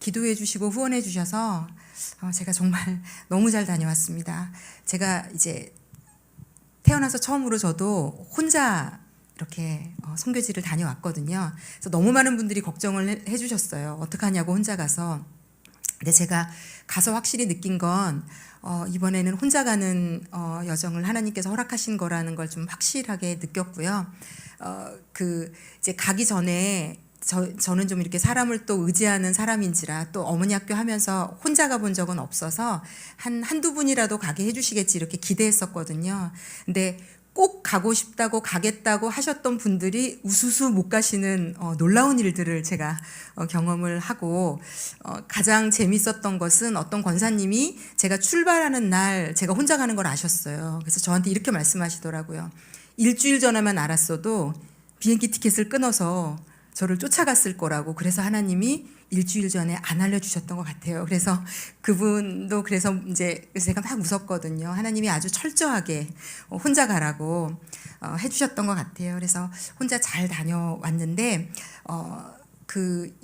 기도해 주시고 후원해 주셔서 제가 정말 너무 잘 다녀왔습니다. 제가 이제 태어나서 처음으로 저도 혼자 이렇게 선교지를 다녀왔거든요. 그래서 너무 많은 분들이 걱정을 해주셨어요. 어떡하냐고 혼자 가서. 근데 제가 가서 확실히 느낀 건 이번에는 혼자 가는 여정을 하나님께서 허락하신 거라는 걸 좀 확실하게 느꼈고요. 이제 가기 전에 저는 좀 이렇게 사람을 또 의지하는 사람인지라 또 어머니 학교 하면서 혼자 가본 적은 없어서 한두 분이라도 가게 해주시겠지 이렇게 기대했었거든요. 근데 꼭 가고 싶다고 가겠다고 하셨던 분들이 우수수 못 가시는 놀라운 일들을 제가 경험을 하고 가장 재밌었던 것은 어떤 권사님이 제가 출발하는 날 제가 혼자 가는 걸 아셨어요. 그래서 저한테 이렇게 말씀하시더라고요. 일주일 전에만 알았어도 비행기 티켓을 끊어서 저를 쫓아갔을 거라고. 그래서 하나님이 일주일 전에 안 알려주셨던 것 같아요. 그래서 그분도 그래서 제가 막 웃었거든요. 하나님이 아주 철저하게 혼자 가라고 해주셨던 것 같아요. 그래서 혼자 잘 다녀왔는데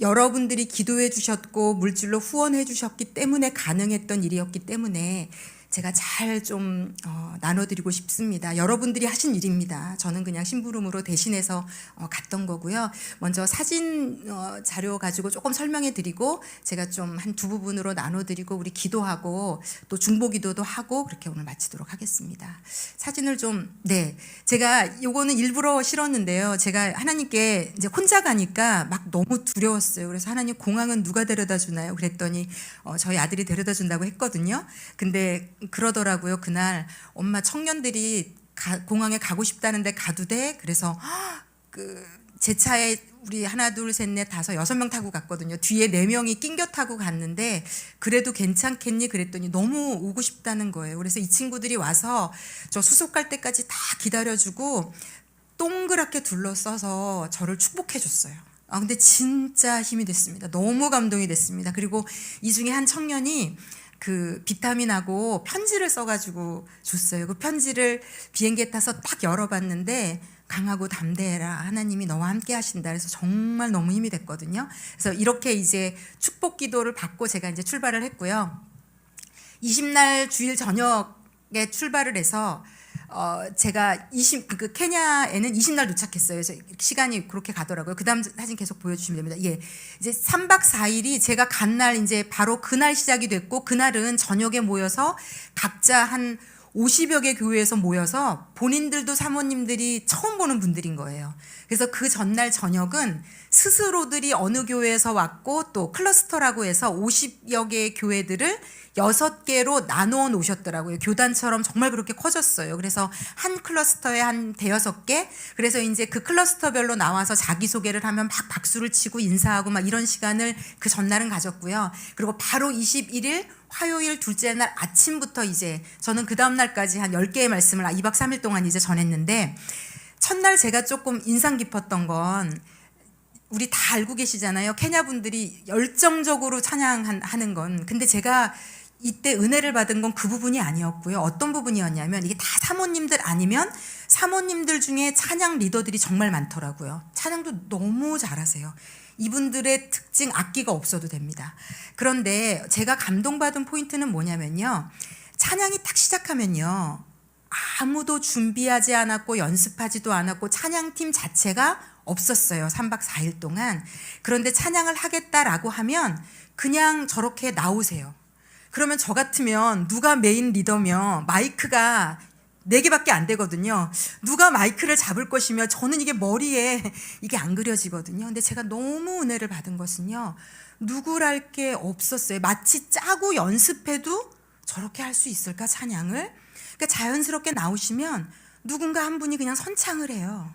여러분들이 기도해 주셨고 물질로 후원해 주셨기 때문에 가능했던 일이었기 때문에 제가 잘 좀 나눠드리고 싶습니다. 여러분들이 하신 일입니다. 저는 그냥 심부름으로 대신해서 갔던 거고요. 먼저 사진 자료 가지고 조금 설명해 드리고 제가 좀 한 두 부분으로 나눠드리고 우리 기도하고 또 중보기도도 하고 그렇게 오늘 마치도록 하겠습니다. 사진을 제가 요거는 일부러 실었는데요. 제가 하나님께 이제 혼자 가니까 막 너무 두려웠어요. 그래서 하나님 공항은 누가 데려다 주나요? 그랬더니 저희 아들이 데려다 준다고 했거든요. 근데 그러더라고요. 그날 엄마 청년들이 공항에 가고 싶다는데 가도 돼? 그래서 제 차에 우리 하나 둘 셋 넷 다섯 6명 타고 갔거든요. 뒤에 4명이 낑겨 타고 갔는데 그래도 괜찮겠니? 그랬더니 너무 오고 싶다는 거예요. 그래서 이 친구들이 와서 저 수속 갈 때까지 다 기다려주고 동그랗게 둘러싸서 저를 축복해 줬어요. 근데 진짜 힘이 됐습니다. 너무 감동이 됐습니다. 그리고 이 중에 한 청년이 비타민하고 편지를 써가지고 줬어요. 그 편지를 비행기에 타서 딱 열어봤는데 강하고 담대해라. 하나님이 너와 함께 하신다. 그래서 정말 너무 힘이 됐거든요. 그래서 이렇게 이제 축복 기도를 받고 제가 이제 출발을 했고요. 20날 주일 저녁에 출발을 해서 제가 케냐에는 20날 도착했어요. 그래서 시간이 그렇게 가더라고요. 그 다음 사진 계속 보여주시면 됩니다. 예. 이제 3박 4일이 제가 간 날 이제 바로 그날 시작이 됐고, 그날은 저녁에 모여서 각자 한 50여 개 교회에서 모여서 본인들도 사모님들이 처음 보는 분들인 거예요. 그래서 그 전날 저녁은 스스로들이 어느 교회에서 왔고 또 클러스터라고 해서 50여 개의 교회들을 6개로 나누어 놓으셨더라고요. 교단처럼 정말 그렇게 커졌어요. 그래서 한 클러스터에 한 대여섯 개. 그래서 이제 그 클러스터별로 나와서 자기소개를 하면 막 박수를 치고 인사하고 막 이런 시간을 그 전날은 가졌고요. 그리고 바로 21일 화요일 둘째 날 아침부터 이제 저는 그 다음 날까지 한 10개의 말씀을 2박 3일 동안 이제 전했는데, 첫날 제가 조금 인상 깊었던 건 우리 다 알고 계시잖아요. 케냐 분들이 열정적으로 찬양하는 건. 근데 제가 이때 은혜를 받은 건 그 부분이 아니었고요. 어떤 부분이었냐면 이게 다 사모님들 아니면 사모님들 중에 찬양 리더들이 정말 많더라고요. 찬양도 너무 잘하세요. 이분들의 특징 악기가 없어도 됩니다. 그런데 제가 감동받은 포인트는 뭐냐면요. 찬양이 딱 시작하면요. 아무도 준비하지 않았고 연습하지도 않았고 찬양팀 자체가 없었어요. 3박 4일 동안. 그런데 찬양을 하겠다라고 하면 그냥 저렇게 나오세요. 그러면 저 같으면 누가 메인 리더며 마이크가 4개밖에 안 되거든요. 누가 마이크를 잡을 것이며 저는 이게 머리에 이게 안 그려지거든요. 근데 제가 너무 은혜를 받은 것은요. 누구랄 게 없었어요. 마치 짜고 연습해도 저렇게 할 수 있을까 찬양을? 그러니까 자연스럽게 나오시면 누군가 한 분이 그냥 선창을 해요.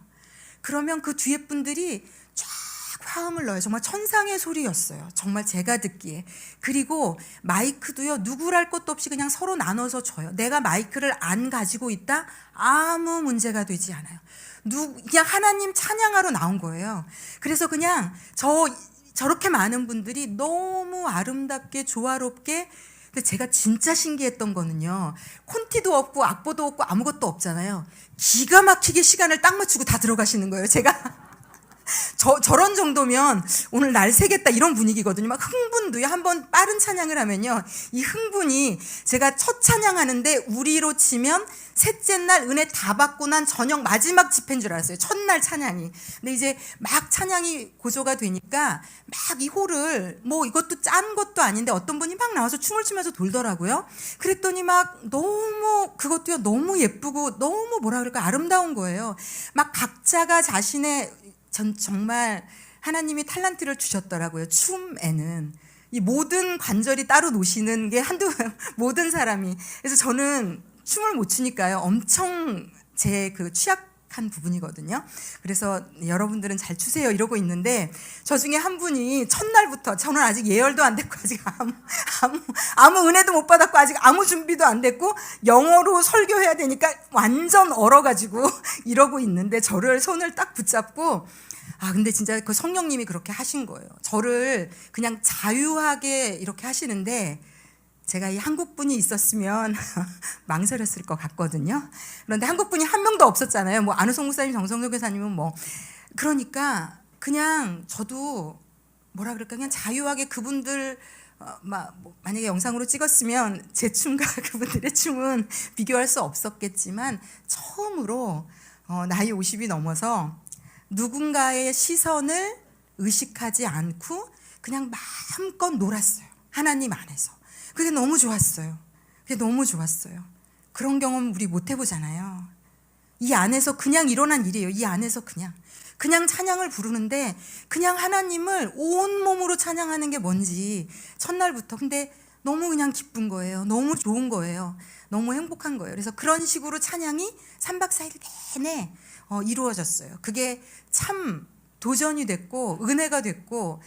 그러면 그 뒤에 분들이 쫙 화음을 넣어요. 정말 천상의 소리였어요. 정말 제가 듣기에. 그리고 마이크도요. 누구랄 것도 없이 그냥 서로 나눠서 줘요. 내가 마이크를 안 가지고 있다? 아무 문제가 되지 않아요. 그냥 하나님 찬양하러 나온 거예요. 그래서 그냥 저렇게 많은 분들이 너무 아름답게 조화롭게. 근데 제가 진짜 신기했던 거는요. 콘티도 없고 악보도 없고 아무것도 없잖아요. 기가 막히게 시간을 딱 맞추고 다 들어가시는 거예요. 제가 저런 정도면 오늘 날 새겠다 이런 분위기거든요. 막 흥분도요. 한번 빠른 찬양을 하면요, 이 흥분이 제가 첫 찬양하는데 우리로 치면 셋째 날 은혜 다 받고 난 저녁 마지막 집회인 줄 알았어요. 첫날 찬양이. 근데 이제 막 찬양이 고조가 되니까 막 이 홀을, 뭐 이것도 짠 것도 아닌데 어떤 분이 막 나와서 춤을 추면서 돌더라고요. 그랬더니 막 너무, 그것도요, 너무 예쁘고 너무 뭐라 그럴까, 아름다운 거예요. 막 각자가 자신의, 정말 하나님이 탤런트를 주셨더라고요. 춤에는 이 모든 관절이 따로 노시는 게 모든 사람이. 그래서 저는 춤을 못 추니까요, 엄청 제 그 취약한 부분이거든요. 그래서 여러분들은 잘 추세요 이러고 있는데, 저 중에 한 분이 첫날부터, 저는 아직 예열도 안 됐고 아직 아무 은혜도 못 받았고 아직 아무 준비도 안 됐고 영어로 설교해야 되니까 완전 얼어가지고 이러고 있는데, 저를 손을 딱 붙잡고, 근데 진짜 그 성령님이 그렇게 하신 거예요. 저를 그냥 자유하게 이렇게 하시는데, 제가 이 한국분이 있었으면 망설였을 것 같거든요. 그런데 한국분이 한 명도 없었잖아요. 뭐 안우성 목사님, 정성도 교사님은 뭐, 그러니까 그냥 저도 뭐라 그럴까, 그냥 자유하게 그분들, 만약에 영상으로 찍었으면 제 춤과 그분들의 춤은 비교할 수 없었겠지만, 처음으로 나이 50이 넘어서 누군가의 시선을 의식하지 않고 그냥 마음껏 놀았어요. 하나님 안에서. 그게 너무 좋았어요. 그게 너무 좋았어요. 그런 경험 우리 못 해보잖아요. 이 안에서 그냥 일어난 일이에요. 이 안에서 그냥 찬양을 부르는데, 그냥 하나님을 온몸으로 찬양하는 게 뭔지 첫날부터. 근데 너무 그냥 기쁜 거예요. 너무 좋은 거예요. 너무 행복한 거예요. 그래서 그런 식으로 찬양이 3박 4일 내내 이루어졌어요. 그게 참 도전이 됐고 은혜가 됐고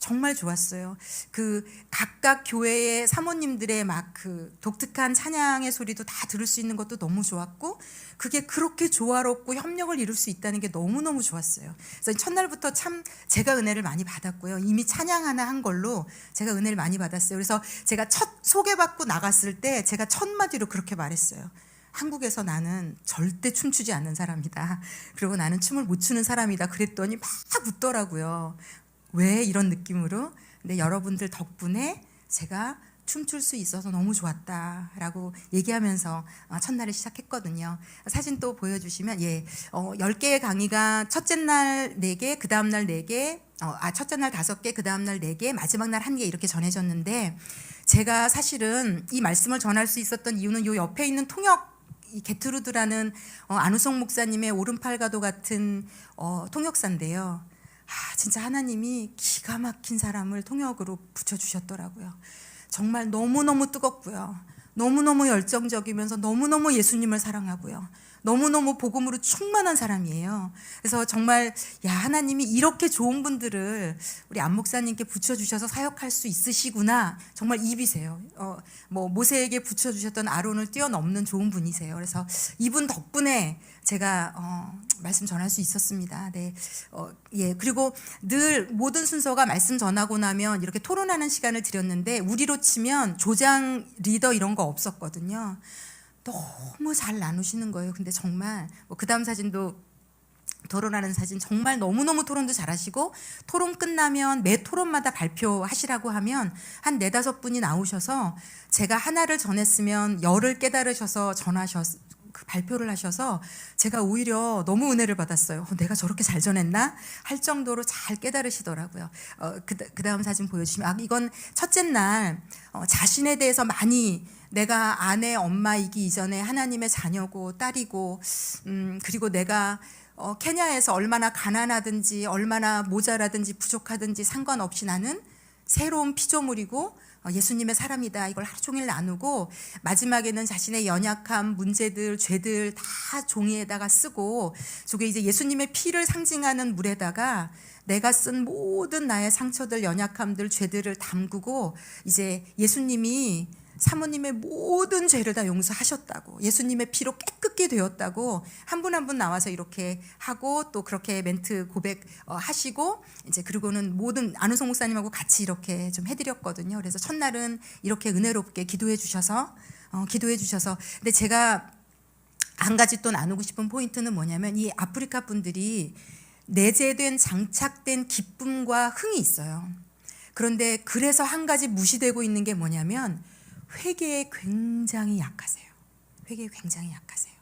정말 좋았어요. 그 각각 교회의 사모님들의 막 그 독특한 찬양의 소리도 다 들을 수 있는 것도 너무 좋았고, 그게 그렇게 조화롭고 협력을 이룰 수 있다는 게 너무너무 좋았어요. 그래서 첫날부터 참 제가 은혜를 많이 받았고요. 이미 찬양 하나 한 걸로 제가 은혜를 많이 받았어요. 그래서 제가 첫 소개받고 나갔을 때 제가 첫 마디로 그렇게 말했어요. 한국에서 나는 절대 춤추지 않는 사람이다. 그리고 나는 춤을 못 추는 사람이다. 그랬더니 막 웃더라고요. 왜 이런 느낌으로? 근데 여러분들 덕분에 제가 춤출 수 있어서 너무 좋았다라고 얘기하면서 첫날을 시작했거든요. 사진 또 보여주시면, 10개의 강의가 첫째 날 4개, 그 다음 날 4개, 첫째 날 5개, 그 다음 날 4개, 마지막 날 1개 이렇게 전해졌는데, 제가 사실은 이 말씀을 전할 수 있었던 이유는 요 옆에 있는 통역, 이 게트루드라는 안우성 목사님의 오른팔과도 같은 통역사인데요. 진짜 하나님이 기가 막힌 사람을 통역으로 붙여주셨더라고요. 정말 너무너무 뜨겁고요. 너무너무 열정적이면서 너무너무 예수님을 사랑하고요. 너무너무 복음으로 충만한 사람이에요. 그래서 정말 하나님이 이렇게 좋은 분들을 우리 안 목사님께 붙여주셔서 사역할 수 있으시구나. 정말 입이세요. 모세에게 붙여주셨던 아론을 뛰어넘는 좋은 분이세요. 그래서 이분 덕분에 제가 말씀 전할 수 있었습니다. 네. 그리고 늘 모든 순서가 말씀 전하고 나면 이렇게 토론하는 시간을 드렸는데, 우리로 치면 조장 리더 이런 거 없었거든요. 너무 잘 나누시는 거예요. 근데 정말 그 다음 사진도, 토론하는 사진, 정말 너무너무 토론도 잘하시고, 토론 끝나면 매 토론마다 발표하시라고 하면 한 4-5분이 나오셔서 제가 하나를 전했으면 열을 깨달으셔서 발표를 하셔서 제가 오히려 너무 은혜를 받았어요. 내가 저렇게 잘 전했나? 할 정도로 잘 깨달으시더라고요. 그 다음 사진 보여주시면, 이건 첫째 날 자신에 대해서 많이, 내가 아내, 엄마이기 이전에 하나님의 자녀고 딸이고, 그리고 내가 케냐에서 얼마나 가난하든지 얼마나 모자라든지 부족하든지 상관없이 나는 새로운 피조물이고 예수님의 사람이다. 이걸 하루 종일 나누고, 마지막에는 자신의 연약함, 문제들, 죄들 다 종이에다가 쓰고, 저게 이제 예수님의 피를 상징하는 물에다가 내가 쓴 모든 나의 상처들, 연약함들, 죄들을 담그고, 이제 예수님이 사모님의 모든 죄를 다 용서하셨다고, 예수님의 피로 깨끗게 되었다고 한 분 한 분 나와서 이렇게 하고, 또 그렇게 멘트 고백 하시고, 이제 그리고는 모든 안우성 목사님하고 같이 이렇게 좀 해드렸거든요. 그래서 첫날은 이렇게 은혜롭게 기도해 주셔서 근데 제가 한 가지 또 나누고 싶은 포인트는 뭐냐면, 이 아프리카 분들이 내재된 장착된 기쁨과 흥이 있어요. 그런데 그래서 한 가지 무시되고 있는 게 뭐냐면 회개에 굉장히 약하세요. 회개에 굉장히 약하세요.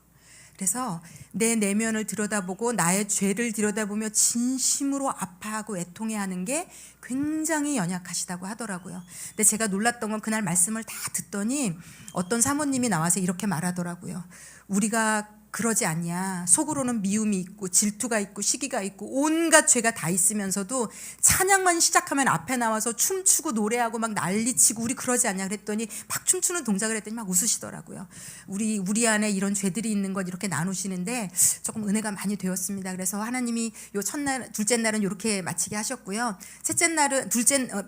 그래서 내 내면을 들여다보고 나의 죄를 들여다보며 진심으로 아파하고 애통해하는 게 굉장히 연약하시다고 하더라고요. 근데 제가 놀랐던 건 그날 말씀을 다 듣더니 어떤 사모님이 나와서 이렇게 말하더라고요. 우리가 그러지 않냐. 속으로는 미움이 있고 질투가 있고 시기가 있고 온갖 죄가 다 있으면서도 찬양만 시작하면 앞에 나와서 춤추고 노래하고 막 난리치고 우리 그러지 않냐 그랬더니 막 춤추는 동작을 했더니 막 웃으시더라고요. 우리 안에 이런 죄들이 있는 것 이렇게 나누시는데 조금 은혜가 많이 되었습니다. 그래서 하나님이 요 첫날, 둘째 날은 이렇게 마치게 하셨고요. 셋째 날은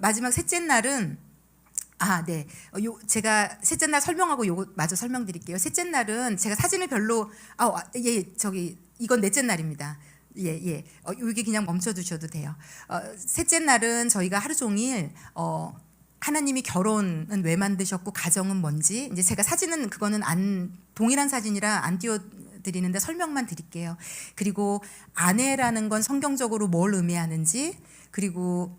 마지막 셋째 날은 네. 제가 셋째 날 설명하고 요거 마저 설명드릴게요. 셋째 날은 제가 사진을 별로 이건 넷째 날입니다. 여기 그냥 멈춰 두셔도 돼요. 셋째 날은 저희가 하루 종일 하나님이 결혼은 왜 만드셨고 가정은 뭔지 이제 제가 사진은 그거는 동일한 사진이라 안 띄워 드리는데 설명만 드릴게요. 그리고 아내라는 건 성경적으로 뭘 의미하는지 그리고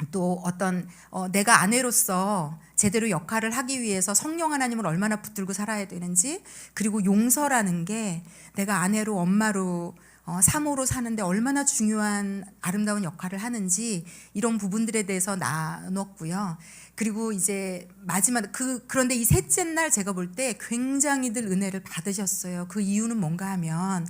또 어떤 내가 아내로서 제대로 역할을 하기 위해서 성령 하나님을 얼마나 붙들고 살아야 되는지 그리고 용서라는 게 내가 아내로 엄마로 사모로 사는데 얼마나 중요한 아름다운 역할을 하는지 이런 부분들에 대해서 나눴고요. 그리고 이제 마지막 그런데 이 셋째 날 제가 볼 때 굉장히들 은혜를 받으셨어요. 그 이유는 뭔가 하면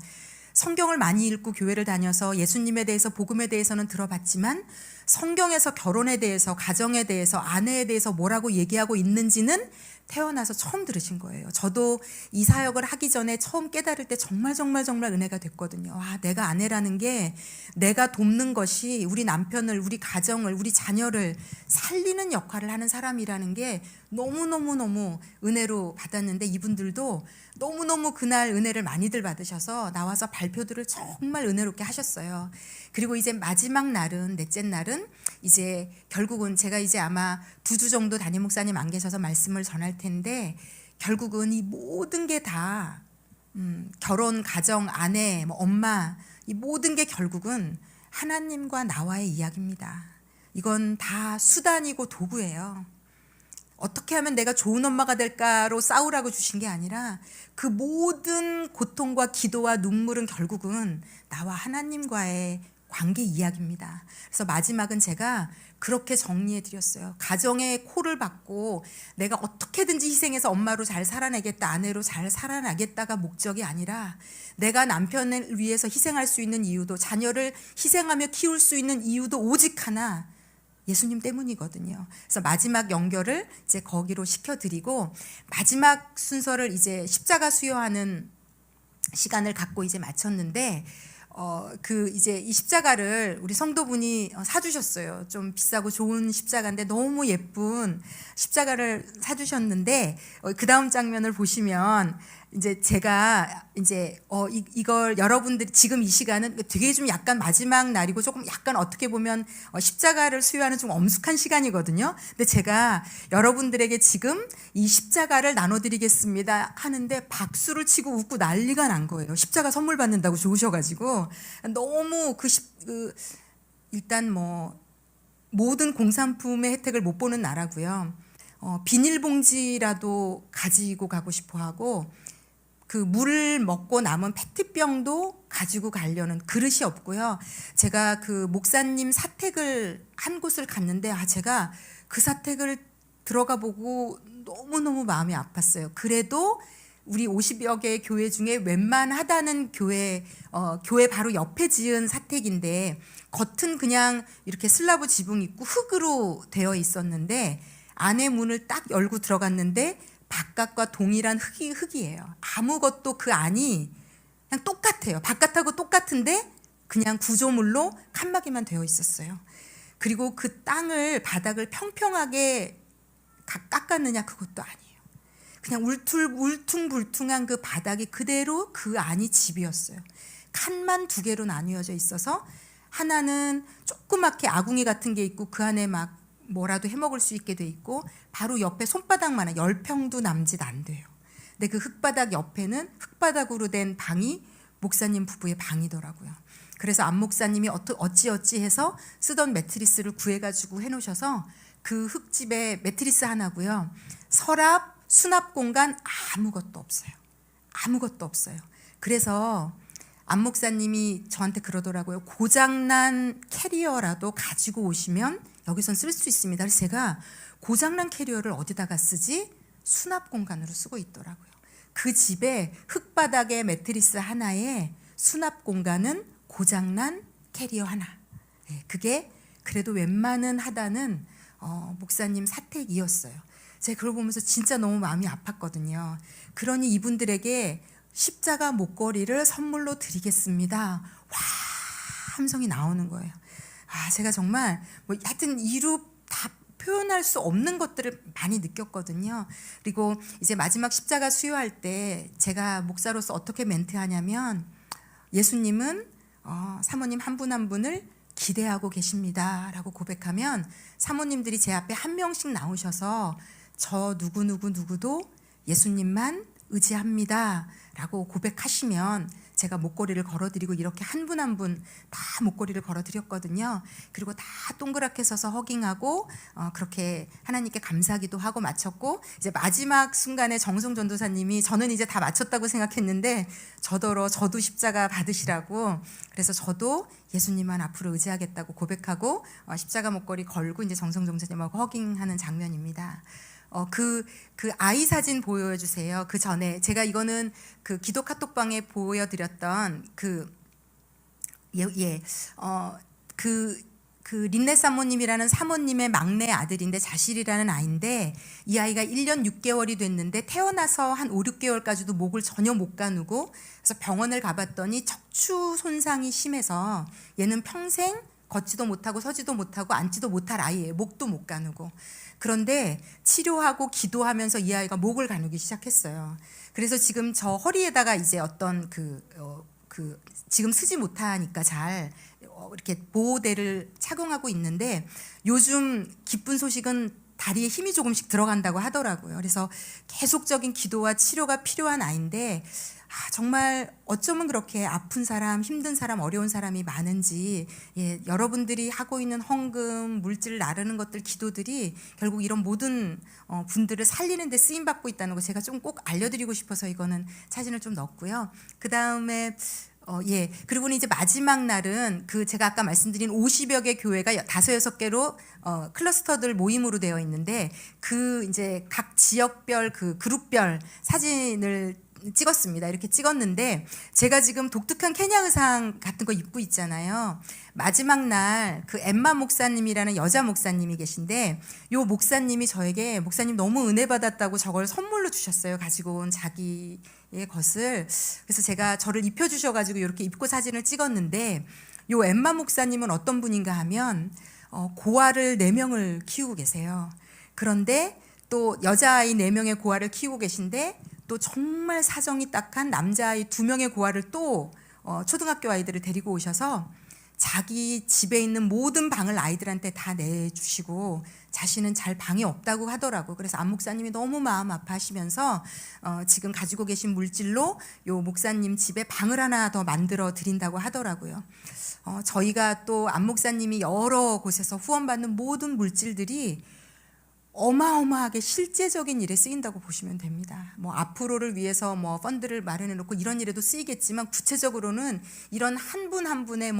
성경을 많이 읽고 교회를 다녀서 예수님에 대해서 복음에 대해서는 들어봤지만 성경에서 결혼에 대해서 가정에 대해서 아내에 대해서 뭐라고 얘기하고 있는지는 태어나서 처음 들으신 거예요. 저도 이 사역을 하기 전에 처음 깨달을 때 정말 은혜가 됐거든요. 내가 아내라는 게 내가 돕는 것이 우리 남편을 우리 가정을 우리 자녀를 살리는 역할을 하는 사람이라는 게 너무너무 은혜로 받았는데 이분들도 너무너무 그날 은혜를 많이들 받으셔서 나와서 발표들을 정말 은혜롭게 하셨어요. 그리고 이제 마지막 날은 넷째 날은 이제 결국은 제가 이제 아마 2주 정도 담임 목사님 안 계셔서 말씀을 전할 텐데 결국은 이 모든 게 다 결혼, 가정, 아내, 엄마 이 모든 게 결국은 하나님과 나와의 이야기입니다. 이건 다 수단이고 도구예요. 어떻게 하면 내가 좋은 엄마가 될까로 싸우라고 주신 게 아니라 그 모든 고통과 기도와 눈물은 결국은 나와 하나님과의 관계 이야기입니다. 그래서 마지막은 제가 그렇게 정리해 드렸어요. 가정의 콜을 받고 내가 어떻게든지 희생해서 엄마로 잘 살아내겠다, 아내로 잘 살아나겠다가 목적이 아니라 내가 남편을 위해서 희생할 수 있는 이유도 자녀를 희생하며 키울 수 있는 이유도 오직 하나 예수님 때문이거든요. 그래서 마지막 연결을 이제 거기로 시켜드리고 마지막 순서를 이제 십자가 수여하는 시간을 갖고 이제 마쳤는데 이제 이 십자가를 우리 성도분이 사주셨어요. 좀 비싸고 좋은 십자가인데 너무 예쁜 십자가를 사주셨는데 그 다음 장면을 보시면 이제 제가 이제 이걸 여러분들이 지금 이 시간은 되게 좀 약간 마지막 날이고 조금 약간 어떻게 보면 십자가를 수여하는 좀 엄숙한 시간이거든요. 근데 제가 여러분들에게 지금 이 십자가를 나눠드리겠습니다 하는데 박수를 치고 웃고 난리가 난 거예요. 십자가 선물 받는다고 좋으셔가지고 너무 일단 모든 공산품의 혜택을 못 보는 나라고요. 비닐봉지라도 가지고 가고 싶어하고 그 물을 먹고 남은 페트병도 가지고 가려는 그릇이 없고요. 제가 그 목사님 사택을 한 곳을 갔는데 제가 그 사택을 들어가 보고 너무너무 마음이 아팠어요. 그래도 우리 50여 개의 교회 중에 웬만하다는 교회 바로 옆에 지은 사택인데 겉은 그냥 이렇게 슬라브 지붕 있고 흙으로 되어 있었는데 안에 문을 딱 열고 들어갔는데 바깥과 동일한 흙이에요. 아무것도 그 안이 그냥 똑같아요. 바깥하고 똑같은데 그냥 구조물로 칸막이만 되어 있었어요. 그리고 그 바닥을 평평하게 깎았느냐 그것도 아니에요. 그냥 울퉁불퉁한 그 바닥이 그대로 그 안이 집이었어요. 칸만 2개로 나뉘어져 있어서 하나는 조그맣게 아궁이 같은 게 있고 그 안에 막 뭐라도 해먹을 수 있게 돼 있고 바로 옆에 손바닥만한 10평도 남짓 안 돼요. 근데 그 흙바닥 옆에는 흙바닥으로 된 방이 목사님 부부의 방이더라고요. 그래서 안 목사님이 어찌해서 쓰던 매트리스를 구해가지고 해놓으셔서 그 흙집에 매트리스 하나고요. 서랍, 수납 공간 아무것도 없어요. 아무것도 없어요. 그래서 안 목사님이 저한테 그러더라고요. 고장난 캐리어라도 가지고 오시면 여기선 쓸 수 있습니다. 그래서 제가 고장난 캐리어를 어디다가 쓰지? 수납 공간으로 쓰고 있더라고요. 그 집에 흙바닥에 매트리스 하나에 수납 공간은 고장난 캐리어 하나. 그게 그래도 웬만은 하다는 목사님 사택이었어요. 제가 그걸 보면서 진짜 너무 마음이 아팠거든요. 그러니 이분들에게 십자가 목걸이를 선물로 드리겠습니다. 와, 함성이 나오는 거예요. 제가 정말 하여튼 이루 다 표현할 수 없는 것들을 많이 느꼈거든요. 그리고 이제 마지막 십자가 수요할 때 제가 목사로서 어떻게 멘트하냐면, 예수님은 사모님 한 분 한 분을 기대하고 계십니다 라고 고백하면 사모님들이 제 앞에 한 명씩 나오셔서 저 누구도 예수님만 의지합니다 라고 고백하시면 제가 목걸이를 걸어드리고, 이렇게 한 분 한 분 다 목걸이를 걸어드렸거든요. 그리고 다 동그랗게 서서 허깅하고 그렇게 하나님께 감사기도 하고 마쳤고, 이제 마지막 순간에 정성 전도사님이 저는 이제 다 마쳤다고 생각했는데 저도 십자가 받으시라고, 그래서 저도 예수님만 앞으로 의지하겠다고 고백하고 십자가 목걸이 걸고 이제 정성 전도사님하고 허깅하는 장면입니다. 그 아이 사진 보여주세요. 그 전에 제가 이거는 그 기도 카톡방에 보여드렸던 그 린네 사모님이라는 사모님의 막내 아들인데, 자실이라는 아이인데, 이 아이가 1년 6개월이 됐는데 태어나서 한 5, 6개월까지도 목을 전혀 못 가누고, 그래서 병원을 가봤더니 척추 손상이 심해서 얘는 평생 걷지도 못하고 서지도 못하고 앉지도 못할 아이예요. 목도 못 가누고. 그런데 치료하고 기도하면서 이 아이가 목을 가누기 시작했어요. 그래서 지금 저 허리에다가 이제 어떤 지금 쓰지 못하니까 잘 이렇게 보호대를 착용하고 있는데, 요즘 기쁜 소식은 다리에 힘이 조금씩 들어간다고 하더라고요. 그래서 계속적인 기도와 치료가 필요한 아이인데, 정말 어쩌면 그렇게 아픈 사람, 힘든 사람, 어려운 사람이 많은지, 여러분들이 하고 있는 헌금, 물질 나르는 것들, 기도들이 결국 이런 모든 분들을 살리는 데 쓰임 받고 있다는 거 제가 좀 꼭 알려드리고 싶어서 이거는 사진을 좀 넣었고요. 그 다음에 그리고는 이제 마지막 날은 제가 아까 말씀드린 50여 개 교회가 5, 6개로 클러스터들 모임으로 되어 있는데, 이제 각 지역별 그룹별 사진을 찍었습니다. 이렇게 찍었는데, 제가 지금 독특한 케냐 의상 같은 거 입고 있잖아요. 마지막 날 엠마 목사님이라는 여자 목사님이 계신데, 요 목사님이 저에게, 목사님 너무 은혜 받았다고 저걸 선물로 주셨어요. 가지고 온 자기의 것을. 그래서 제가 저를 입혀주셔가지고 이렇게 입고 사진을 찍었는데, 요 엠마 목사님은 어떤 분인가 하면 고아를 4명을 키우고 계세요. 그런데 또 여자아이 4명의 고아를 키우고 계신데, 또 정말 사정이 딱한 남자아이 2명의 고아를 또 초등학교 아이들을 데리고 오셔서 자기 집에 있는 모든 방을 아이들한테 다 내주시고, 자신은 잘 방이 없다고 하더라고. 그래서 안 목사님이 너무 마음 아파하시면서 지금 가지고 계신 물질로 요 목사님 집에 방을 하나 더 만들어 드린다고 하더라고요. 저희가 또 안 목사님이 여러 곳에서 후원받는 모든 물질들이 어마어마하게 실제적인 일에 쓰인다고 보시면 됩니다. 앞으로를 위해서 펀드를 마련해 놓고 이런 일에도 쓰이겠지만, 구체적으로는 이런 한 분 한 분의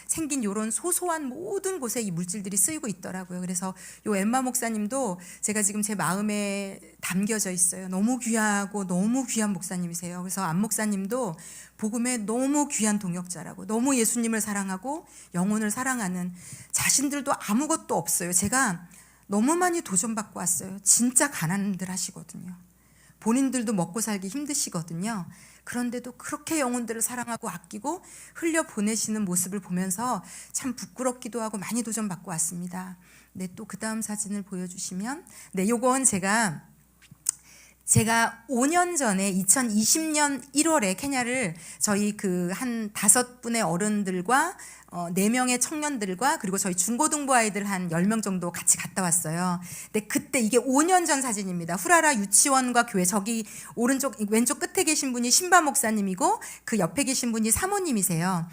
생긴 이런 소소한 모든 곳에 이 물질들이 쓰이고 있더라고요. 그래서 요 엠마 목사님도 제가 지금 제 마음에 담겨져 있어요. 너무 귀하고 너무 귀한 목사님이세요. 그래서 안 목사님도 복음에 너무 귀한 동역자라고, 너무 예수님을 사랑하고 영혼을 사랑하는, 자신들도 아무것도 없어요. 제가 너무 많이 도전받고 왔어요. 진짜 가난들 하시거든요. 본인들도 먹고 살기 힘드시거든요. 그런데도 그렇게 영혼들을 사랑하고 아끼고 흘려보내시는 모습을 보면서 참 부끄럽기도 하고 많이 도전받고 왔습니다. 네, 또 그 다음 사진을 보여주시면, 요건 제가 5년 전에 2020년 1월에 케냐를 저희 한 5분의 어른들과 4명의 청년들과 그리고 저희 중고등부 아이들 한 10명 정도 같이 갔다 왔어요. 근데 그때 이게 5년 전 사진입니다. 후라라 유치원과 교회, 저기 왼쪽 끝에 계신 분이 신바 목사님이고 그 옆에 계신 분이 사모님이세요.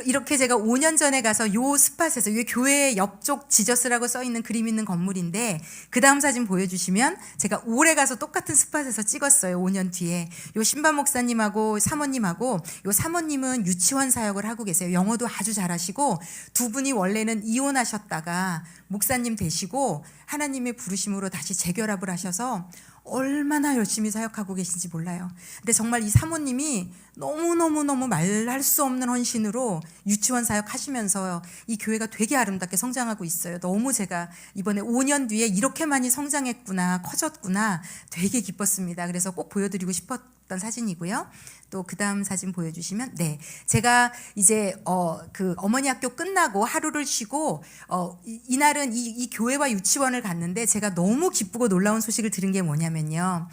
이렇게 제가 5년 전에 가서 요 스팟에서, 이 교회 옆쪽 지저스라고 써 있는 그림 있는 건물인데, 그 다음 사진 보여주시면 제가 올해 가서 똑같은 스팟에서 찍었어요. 5년 뒤에. 요 신바 목사님하고 사모님하고, 요 사모님은 유치원 사역을 하고 계세요. 영어도 아주 잘하시고, 두 분이 원래는 이혼하셨다가 목사님 되시고 하나님의 부르심으로 다시 재결합을 하셔서 얼마나 열심히 사역하고 계신지 몰라요. 근데 정말 이 사모님이 너무너무너무 말할 수 없는 헌신으로 유치원 사역하시면서 이 교회가 되게 아름답게 성장하고 있어요. 너무 제가 이번에 5년 뒤에 이렇게 많이 성장했구나, 커졌구나, 되게 기뻤습니다. 그래서 꼭 보여드리고 싶었던 사진이고요. 또 그 다음 사진 보여주시면, 네, 제가 이제 그 어머니 학교 끝나고 하루를 쉬고 이날은 이 교회와 유치원을 갔는데, 제가 너무 기쁘고 놀라운 소식을 들은 게 뭐냐면요,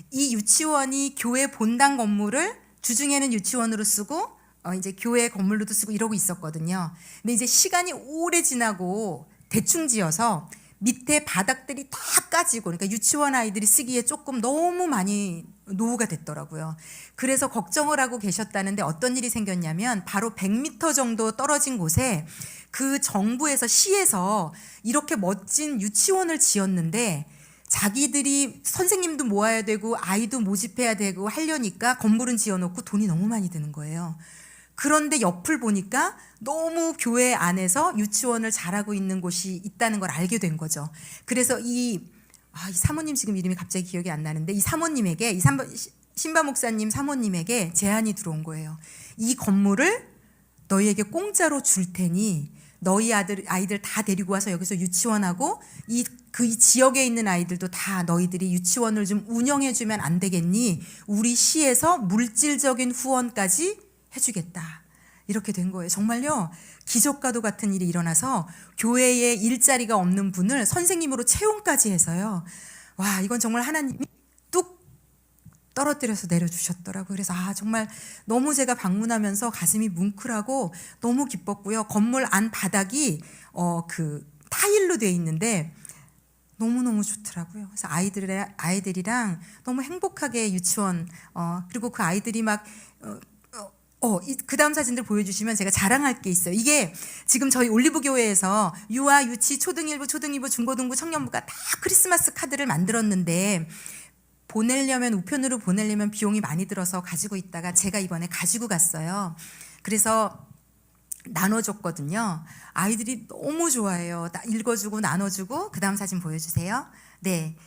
이 유치원이 교회 본당 건물을 주중에는 유치원으로 쓰고 이제 교회 건물로도 쓰고 이러고 있었거든요. 근데 이제 시간이 오래 지나고 대충 지어서 밑에 바닥들이 다 까지고, 그러니까 유치원 아이들이 쓰기에 조금 너무 많이 노후가 됐더라고요. 그래서 걱정을 하고 계셨다는데, 어떤 일이 생겼냐면 바로 100m 정도 떨어진 곳에 그 정부에서, 시에서 이렇게 멋진 유치원을 지었는데, 자기들이 선생님도 모아야 되고 아이도 모집해야 되고 하려니까 건물은 지어놓고 돈이 너무 많이 드는 거예요. 그런데 옆을 보니까 너무 교회 안에서 유치원을 잘하고 있는 곳이 있다는 걸 알게 된 거죠. 그래서 이 사모님 지금 이름이 갑자기 기억이 안 나는데, 이 사모님에게, 이 신바 목사님 사모님에게 제안이 들어온 거예요. 이 건물을 너희에게 공짜로 줄 테니 너희 아이들 다 데리고 와서 여기서 유치원하고 이 지역에 있는 아이들도 다 너희들이 유치원을 좀 운영해주면 안 되겠니? 우리 시에서 물질적인 후원까지 해주겠다. 이렇게 된 거예요. 정말요, 기적과도 같은 일이 일어나서 교회에 일자리가 없는 분을 선생님으로 채용까지 해서요. 와, 이건 정말 하나님이 뚝 떨어뜨려서 내려주셨더라고요. 그래서 정말 너무 제가 방문하면서 가슴이 뭉클하고 너무 기뻤고요. 건물 안 바닥이 그 타일로 되어 있는데 너무너무 좋더라고요. 그래서 아이들이랑 너무 행복하게 유치원, 그리고 그 아이들이 막 그 다음 사진들 보여주시면 제가 자랑할 게 있어요. 이게 지금 저희 올리브교회에서 유아, 유치, 초등일부, 초등이부, 중고등부, 청년부가 다 크리스마스 카드를 만들었는데, 우편으로 보내려면 비용이 많이 들어서 가지고 있다가 제가 이번에 가지고 갔어요. 그래서 나눠줬거든요. 아이들이 너무 좋아해요. 읽어주고 나눠주고. 그 다음 사진 보여주세요. 네,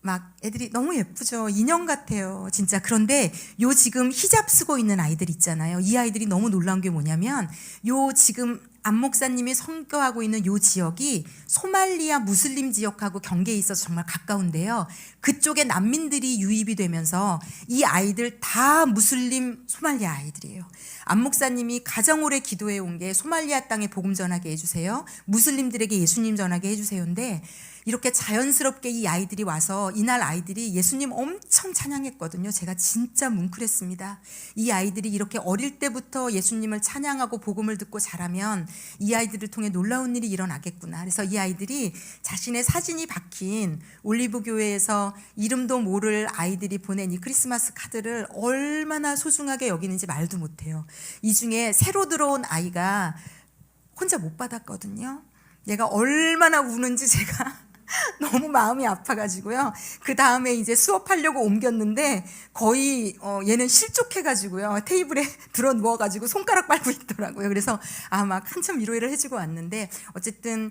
막 애들이 너무 예쁘죠. 인형 같아요, 진짜. 그런데 요 지금 히잡 쓰고 있는 아이들 있잖아요. 이 아이들이 너무 놀라운 게 뭐냐면, 요 지금 안 목사님이 선교하고 있는 요 지역이 소말리아 무슬림 지역하고 경계에 있어서 정말 가까운데요. 그쪽에 난민들이 유입이 되면서 이 아이들 다 무슬림 소말리아 아이들이에요. 안 목사님이 가장 오래 기도해 온 게 소말리아 땅에 복음 전하게 해주세요, 무슬림들에게 예수님 전하게 해주세요인데, 이렇게 자연스럽게 이 아이들이 와서 이날 아이들이 예수님 엄청 찬양했거든요. 제가 진짜 뭉클했습니다. 이 아이들이 이렇게 어릴 때부터 예수님을 찬양하고 복음을 듣고 자라면 이 아이들을 통해 놀라운 일이 일어나겠구나. 그래서 이 아이들이 자신의 사진이 박힌 올리브교회에서 이름도 모를 아이들이 보낸 이 크리스마스 카드를 얼마나 소중하게 여기는지 말도 못해요. 이 중에 새로 들어온 아이가 혼자 못 받았거든요. 얘가 얼마나 우는지 제가 너무 마음이 아파가지고요. 그 다음에 이제 수업하려고 옮겼는데 거의 얘는 실족해가지고요. 테이블에 들어 누워가지고 손가락 빨고 있더라고요. 그래서 막 한참 위로를 해주고 왔는데, 어쨌든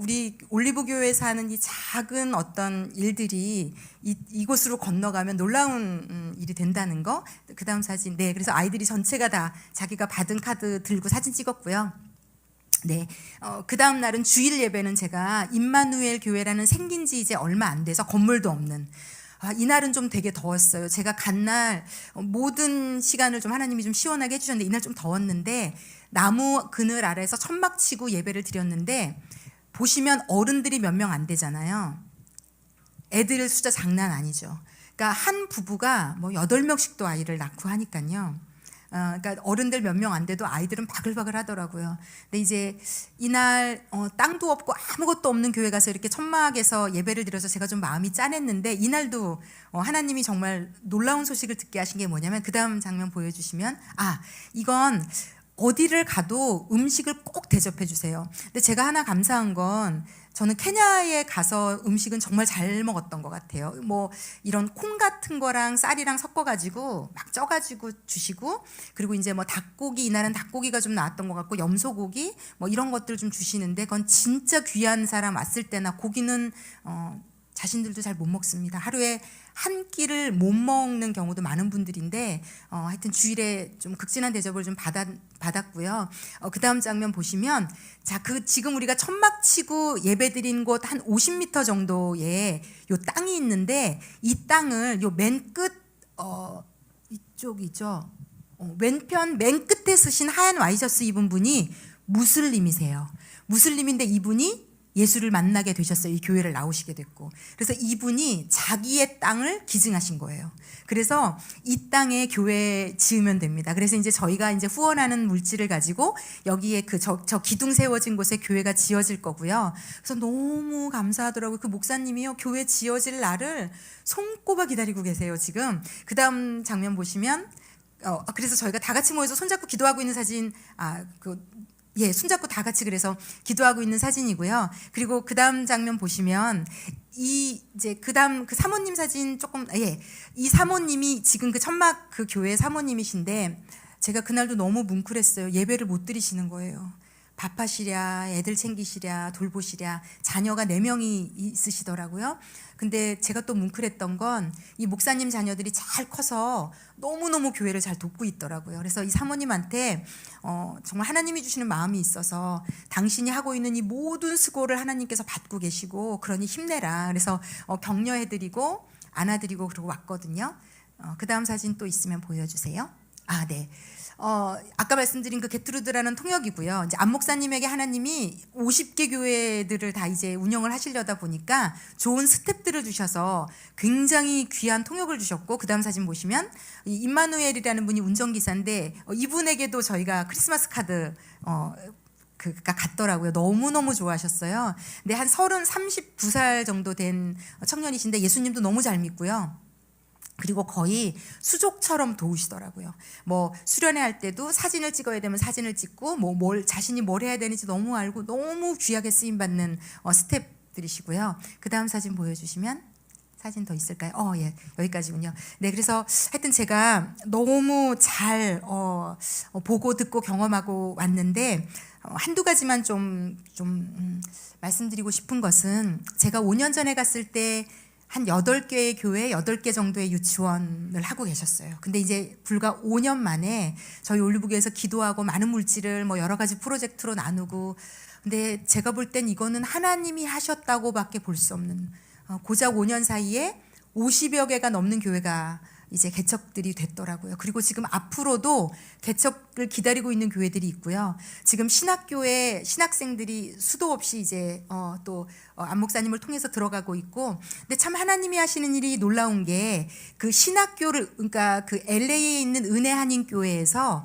우리 올리브교회에서 하는 이 작은 어떤 일들이 이곳으로 건너가면 놀라운 일이 된다는 거. 그 다음 사진. 네, 그래서 아이들이 전체가 다 자기가 받은 카드 들고 사진 찍었고요. 네, 그 다음 날은 주일 예배는 제가 임마누엘 교회라는 생긴 지 이제 얼마 안 돼서 건물도 없는, 이날은 좀 되게 더웠어요. 제가 간 날 모든 시간을 좀 하나님이 좀 시원하게 해주셨는데, 이날 좀 더웠는데 나무 그늘 아래서 천막 치고 예배를 드렸는데, 보시면 어른들이 몇 명 안 되잖아요. 애들 숫자 장난 아니죠. 그러니까 한 부부가 뭐 8명씩도 아이를 낳고 하니까요. 그러니까 어른들 몇 명 안 돼도 아이들은 바글바글 하더라고요. 근데 이제 이날 땅도 없고 아무것도 없는 교회 가서 이렇게 천막에서 예배를 드려서 제가 좀 마음이 짠했는데, 이날도 하나님이 정말 놀라운 소식을 듣게 하신 게 뭐냐면, 그 다음 장면 보여주시면, 이건 어디를 가도 음식을 꼭 대접해 주세요. 근데 제가 하나 감사한 건, 저는 케냐에 가서 음식은 정말 잘 먹었던 것 같아요. 뭐 이런 콩 같은 거랑 쌀이랑 섞어가지고 막 쪄가지고 주시고, 그리고 이제 뭐 닭고기, 이날은 닭고기가 좀 나왔던 것 같고 염소고기 뭐 이런 것들 좀 주시는데, 그건 진짜 귀한 사람 왔을 때나, 고기는 자신들도 잘 못 먹습니다. 하루에 한 끼를 못 먹는 경우도 많은 분들인데, 하여튼 주일에 좀 극진한 대접을 좀 받았고요. 그 다음 장면 보시면, 자, 지금 우리가 천막 치고 예배 드린 곳 한 50m 정도의 요 땅이 있는데, 이 땅을 요 맨 끝, 이쪽이죠. 왼편 맨 끝에 쓰신 하얀 와이셔츠 입은 분이 무슬림이세요. 무슬림인데 이분이 예수를 만나게 되셨어요. 이 교회를 나오시게 됐고. 그래서 이분이 자기의 땅을 기증하신 거예요. 그래서 이 땅에 교회 지으면 됩니다. 그래서 이제 저희가 이제 후원하는 물질을 가지고 여기에 저 기둥 세워진 곳에 교회가 지어질 거고요. 그래서 너무 감사하더라고요. 그 목사님이요, 교회 지어질 날을 손꼽아 기다리고 계세요, 지금. 그 다음 장면 보시면, 그래서 저희가 다 같이 모여서 손잡고 기도하고 있는 사진, 손잡고 다 같이 그래서 기도하고 있는 사진이고요. 그리고 그 다음 장면 보시면, 그 다음 그 사모님 사진 조금, 이 사모님이 지금 그 천막 그 교회 사모님이신데, 제가 그날도 너무 뭉클했어요. 예배를 못 드리시는 거예요. 밥하시랴, 애들 챙기시랴, 돌보시랴, 자녀가 4명이 있으시더라고요. 근데 제가 또 뭉클했던 건, 이 목사님 자녀들이 잘 커서 너무너무 교회를 잘 돕고 있더라고요. 그래서 이 사모님한테 정말 하나님이 주시는 마음이 있어서, 당신이 하고 있는 이 모든 수고를 하나님께서 받고 계시고, 그러니 힘내라. 그래서 격려해드리고 안아드리고 그러고 왔거든요. 그 다음 사진 또 있으면 보여주세요. 네. 아까 말씀드린 그 게트루드라는 통역이고요. 이제 안 목사님에게 하나님이 50개 교회들을 다 이제 운영을 하시려다 보니까 좋은 스탭들을 주셔서 굉장히 귀한 통역을 주셨고, 그 다음 사진 보시면 임마누엘이라는 분이 운전기사인데, 이분에게도 저희가 크리스마스 카드 그가 갔더라고요. 너무너무 좋아하셨어요. 근데 한 32살 정도 된 청년이신데 예수님도 너무 잘 믿고요. 그리고 거의 수족처럼 도우시더라고요. 뭐 수련회 할 때도 사진을 찍어야 되면 사진을 찍고, 자신이 뭘 해야 되는지 너무 알고 너무 귀하게 쓰임 받는 스태프들이시고요. 그 다음 사진 보여주시면, 사진 더 있을까요? 여기까지군요. 네, 그래서 하여튼 제가 너무 잘 보고 듣고 경험하고 왔는데, 한두 가지만 좀 말씀드리고 싶은 것은, 제가 5년 전에 갔을 때 한 8개의 교회, 8개 정도의 유치원을 하고 계셨어요. 근데 이제 불과 5년 만에 저희 올리브교에서 기도하고 많은 물질을 여러 가지 프로젝트로 나누고, 근데 제가 볼 땐 이거는 하나님이 하셨다고밖에 볼 수 없는, 고작 5년 사이에 50여 개가 넘는 교회가 이제 개척들이 됐더라고요. 그리고 지금 앞으로도 개척을 기다리고 있는 교회들이 있고요. 지금 신학교에 신학생들이 수도 없이 이제 안 목사님을 통해서 들어가고 있고, 근데 참 하나님이 하시는 일이 놀라운 게, 그 신학교를, 그러니까 그 LA에 있는 은혜 한인 교회에서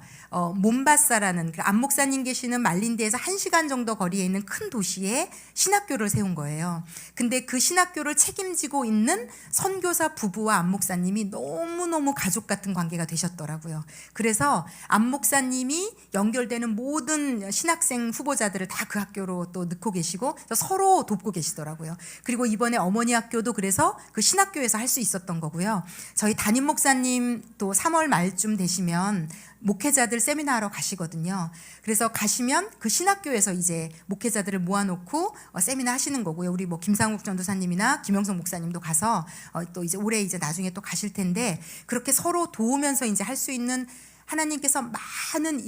몬바사라는 그 안 목사님 계시는 말린드에서 1시간 정도 거리에 있는 큰 도시에 신학교를 세운 거예요. 근데 그 신학교를 책임지고 있는 선교사 부부와 안 목사님이 너무너무 가족 같은 관계가 되셨더라고요. 그래서 안 목사님이 연결되는 모든 신학생 후보자들을 다 그 학교로 또 넣고 계시고 서로 돕고 계시더라고요. 그리고 이번에 어머니 학교도 그래서 그 신학교에서 할 수 있었던 거고요. 저희 담임 목사님 또 3월 말쯤 되시면 목회자들 세미나하러 가시거든요. 그래서 가시면 그 신학교에서 이제 목회자들을 모아놓고 세미나 하시는 거고요. 우리 김상욱 전도사님이나 김영성 목사님도 가서 또 이제 올해 이제 나중에 또 가실 텐데, 그렇게 서로 도우면서 이제 할 수 있는, 하나님께서 많은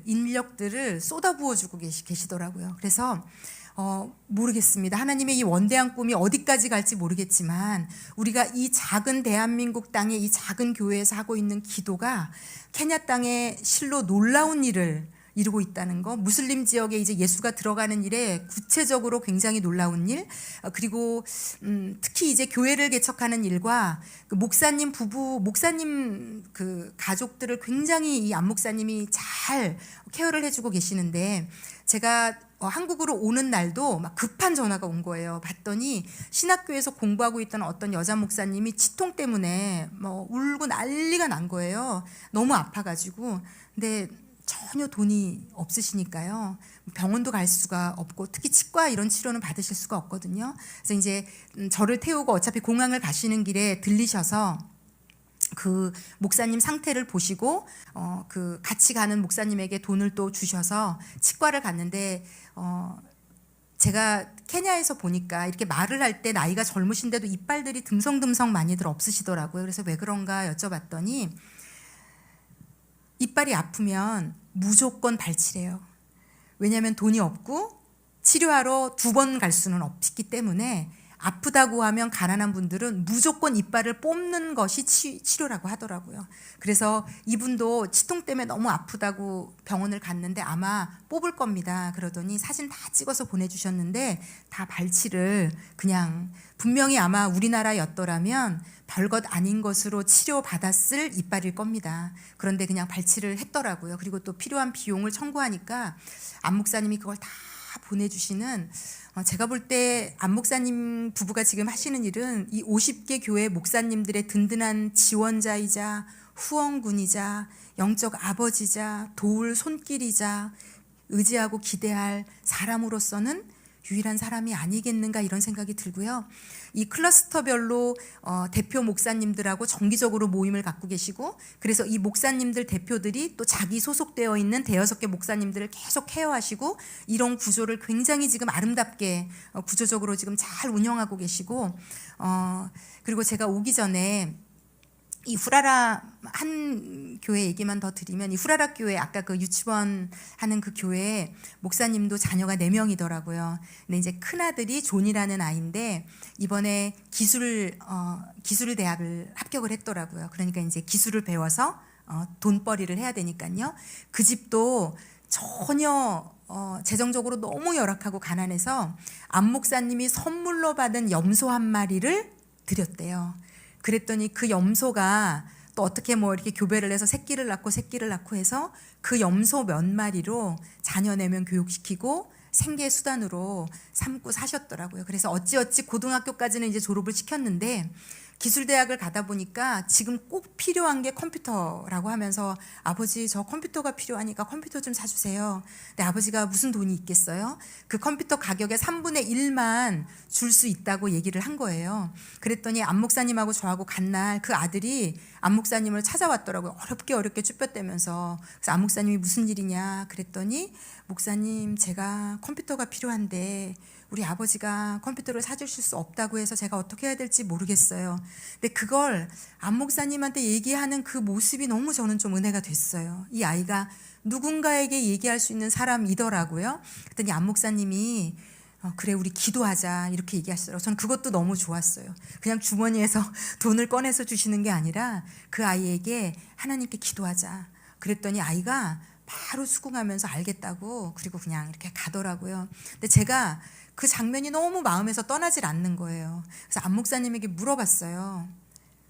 인력들을 쏟아부어주고 계시더라고요. 그래서 모르겠습니다. 하나님의 이 원대한 꿈이 어디까지 갈지 모르겠지만, 우리가 이 작은 대한민국 땅에 이 작은 교회에서 하고 있는 기도가 케냐 땅에 실로 놀라운 일을 이루고 있다는 거, 무슬림 지역에 이제 예수가 들어가는 일에 구체적으로 굉장히 놀라운 일, 그리고 특히 이제 교회를 개척하는 일과 그 목사님 부부, 목사님 그 가족들을 굉장히 이 안 목사님이 잘 케어를 해주고 계시는데, 제가 한국으로 오는 날도 막 급한 전화가 온 거예요. 봤더니 신학교에서 공부하고 있던 어떤 여자 목사님이 치통 때문에 뭐 울고 난리가 난 거예요. 너무 아파가지고. 근데 전혀 돈이 없으시니까요. 병원도 갈 수가 없고, 특히 치과 이런 치료는 받으실 수가 없거든요. 그래서 이제 저를 태우고 어차피 공항을 가시는 길에 들리셔서 그 목사님 상태를 보시고 그 같이 가는 목사님에게 돈을 또 주셔서 치과를 갔는데, 제가 케냐에서 보니까 이렇게 말을 할 때 나이가 젊으신데도 이빨들이 듬성듬성 많이들 없으시더라고요. 그래서 왜 그런가 여쭤봤더니 이빨이 아프면 무조건 발치래요. 왜냐하면 돈이 없고 치료하러 2번 갈 수는 없기 때문에, 아프다고 하면 가난한 분들은 무조건 이빨을 뽑는 것이 치료라고 하더라고요. 그래서 이분도 치통 때문에 너무 아프다고 병원을 갔는데 아마 뽑을 겁니다. 그러더니 사진 다 찍어서 보내주셨는데, 다 발치를 그냥 분명히 아마 우리나라였더라면 별것 아닌 것으로 치료받았을 이빨일 겁니다. 그런데 그냥 발치를 했더라고요. 그리고 또 필요한 비용을 청구하니까 안 목사님이 그걸 다 보내주시는, 제가 볼 때 안 목사님 부부가 지금 하시는 일은 이 50개 교회 목사님들의 든든한 지원자이자 후원군이자 영적 아버지자 도울 손길이자 의지하고 기대할 사람으로서는 유일한 사람이 아니겠는가, 이런 생각이 들고요. 이 클러스터별로 대표 목사님들하고 정기적으로 모임을 갖고 계시고, 그래서 이 목사님들 대표들이 또 자기 소속되어 있는 5-6개 목사님들을 계속 케어하시고, 이런 구조를 굉장히 지금 아름답게 구조적으로 지금 잘 운영하고 계시고, 그리고 제가 오기 전에 이 후라라 한 교회 얘기만 더 드리면, 이 후라라 교회, 아까 그 유치원 하는 그 교회에 목사님도 자녀가 4명이더라고요. 근데 이제 큰아들이 존이라는 아이인데 이번에 기술 대학을 합격을 했더라고요. 그러니까 이제 기술을 배워서 돈벌이를 해야 되니까요. 그 집도 전혀 재정적으로 너무 열악하고 가난해서 안 목사님이 선물로 받은 염소 한 마리를 드렸대요. 그랬더니 그 염소가 또 어떻게 뭐 이렇게 교배를 해서 새끼를 낳고 해서 그 염소 몇 마리로 자녀 4명 교육시키고 생계 수단으로 삼고 사셨더라고요. 그래서 어찌어찌 고등학교까지는 이제 졸업을 시켰는데, 기술대학을 가다 보니까 지금 꼭 필요한 게 컴퓨터라고 하면서, 아버지 저 컴퓨터가 필요하니까 컴퓨터 좀 사주세요. 근데 아버지가 무슨 돈이 있겠어요? 그 컴퓨터 가격의 3분의 1만 줄 수 있다고 얘기를 한 거예요. 그랬더니 안 목사님하고 저하고 간 날 그 아들이 안 목사님을 찾아왔더라고요. 어렵게 쭈뼛대면서. 그래서 안 목사님이 무슨 일이냐 그랬더니, 목사님 제가 컴퓨터가 필요한데 우리 아버지가 컴퓨터를 사주실 수 없다고 해서 제가 어떻게 해야 될지 모르겠어요. 근데 그걸 안 목사님한테 얘기하는 그 모습이 너무 저는 좀 은혜가 됐어요. 이 아이가 누군가에게 얘기할 수 있는 사람이더라고요. 그랬더니 안 목사님이 그래 우리 기도하자 이렇게 얘기하시더라고요. 저는 그것도 너무 좋았어요. 그냥 주머니에서 돈을 꺼내서 주시는 게 아니라 그 아이에게 하나님께 기도하자. 그랬더니 아이가 바로 수긍하면서 알겠다고, 그리고 그냥 이렇게 가더라고요. 근데 제가 그 장면이 너무 마음에서 떠나질 않는 거예요. 그래서 안 목사님에게 물어봤어요.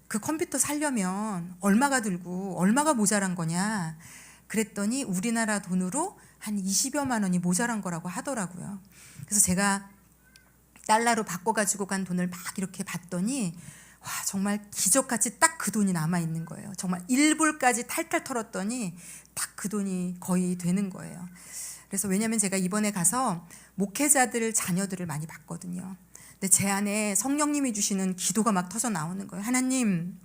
그 컴퓨터 사려면 얼마가 들고 얼마가 모자란 거냐. 그랬더니 우리나라 돈으로 한 20여만 원이 모자란 거라고 하더라고요. 그래서 제가 달러로 바꿔가지고 간 돈을 막 이렇게 봤더니, 와 정말 기적같이 딱 그 돈이 남아있는 거예요. 정말 1불까지 탈탈 털었더니 딱 그 돈이 거의 되는 거예요. 그래서 왜냐하면 제가 이번에 가서 목회자들 자녀들을 많이 봤거든요. 근데 제 안에 성령님이 주시는 기도가 막 터져 나오는 거예요. 하나님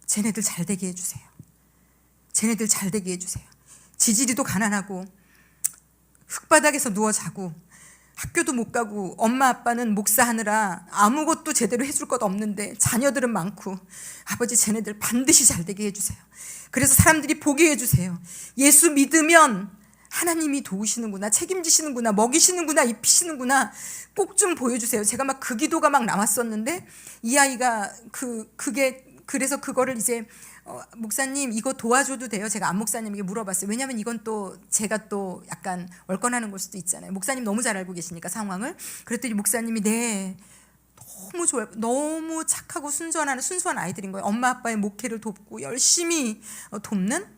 쟤네들 잘 되게 해주세요. 쟤네들 잘 되게 해주세요. 지지리도 가난하고 흙바닥에서 누워 자고 학교도 못 가고 엄마 아빠는 목사하느라 아무것도 제대로 해줄 것 없는데 자녀들은 많고, 아버지 쟤네들 반드시 잘 되게 해주세요. 그래서 사람들이 보게 해주세요. 예수 믿으면 하나님이 도우시는구나, 책임지시는구나, 먹이시는구나, 입히시는구나, 꼭 좀 보여주세요. 제가 막 그 기도가 막 나왔었는데, 이 아이가 그게 그래서 그거를 이제 목사님 이거 도와줘도 돼요? 제가 안 목사님에게 물어봤어요. 왜냐하면 이건 또 제가 또 약간 얼건하는 걸 수도 있잖아요. 목사님 너무 잘 알고 계시니까 상황을. 그랬더니 목사님이 네, 너무 좋아요. 너무 착하고 순수한 아이들인 거예요. 엄마 아빠의 목회를 돕고 열심히 돕는.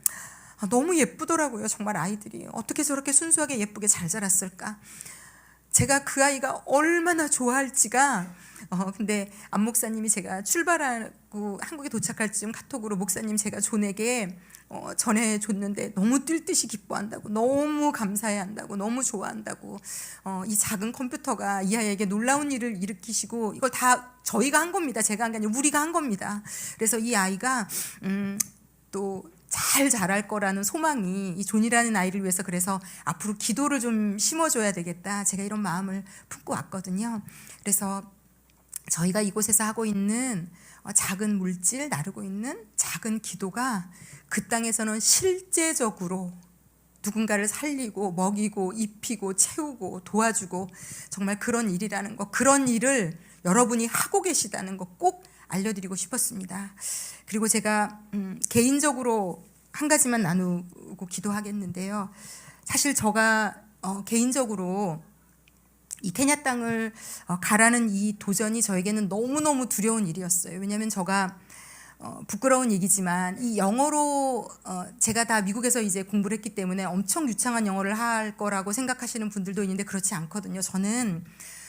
너무 예쁘더라고요. 정말 아이들이 어떻게 저렇게 순수하게 예쁘게 잘 자랐을까. 제가 그 아이가 얼마나 좋아할지가. 근데 안 목사님이 제가 출발하고 한국에 도착할 즈음 카톡으로 목사님 제가 존에게 전해줬는데 너무 뛸 듯이 기뻐한다고, 너무 감사해한다고, 너무 좋아한다고, 이 작은 컴퓨터가 이 아이에게 놀라운 일을 일으키시고 이걸 다 저희가 한 겁니다. 제가 한 게 아니라 우리가 한 겁니다. 그래서 이 아이가 또 잘 자랄 거라는 소망이 이 존이라는 아이를 위해서, 그래서 앞으로 기도를 좀 심어줘야 되겠다, 제가 이런 마음을 품고 왔거든요. 그래서 저희가 이곳에서 하고 있는 작은 물질, 나르고 있는 작은 기도가 그 땅에서는 실제적으로 누군가를 살리고 먹이고 입히고 채우고 도와주고 정말 그런 일이라는 거, 그런 일을 여러분이 하고 계시다는 거 꼭 알려드리고 싶었습니다. 그리고 제가 개인적으로 한 가지만 나누고 기도하겠는데요. 사실 제가 개인적으로 이 케냐 땅을 가라는 이 도전이 저에게는 너무너무 두려운 일이었어요. 왜냐하면 제가 부끄러운 얘기지만 이 영어로 제가 다 미국에서 이제 공부를 했기 때문에 엄청 유창한 영어를 할 거라고 생각하시는 분들도 있는데 그렇지 않거든요. 저는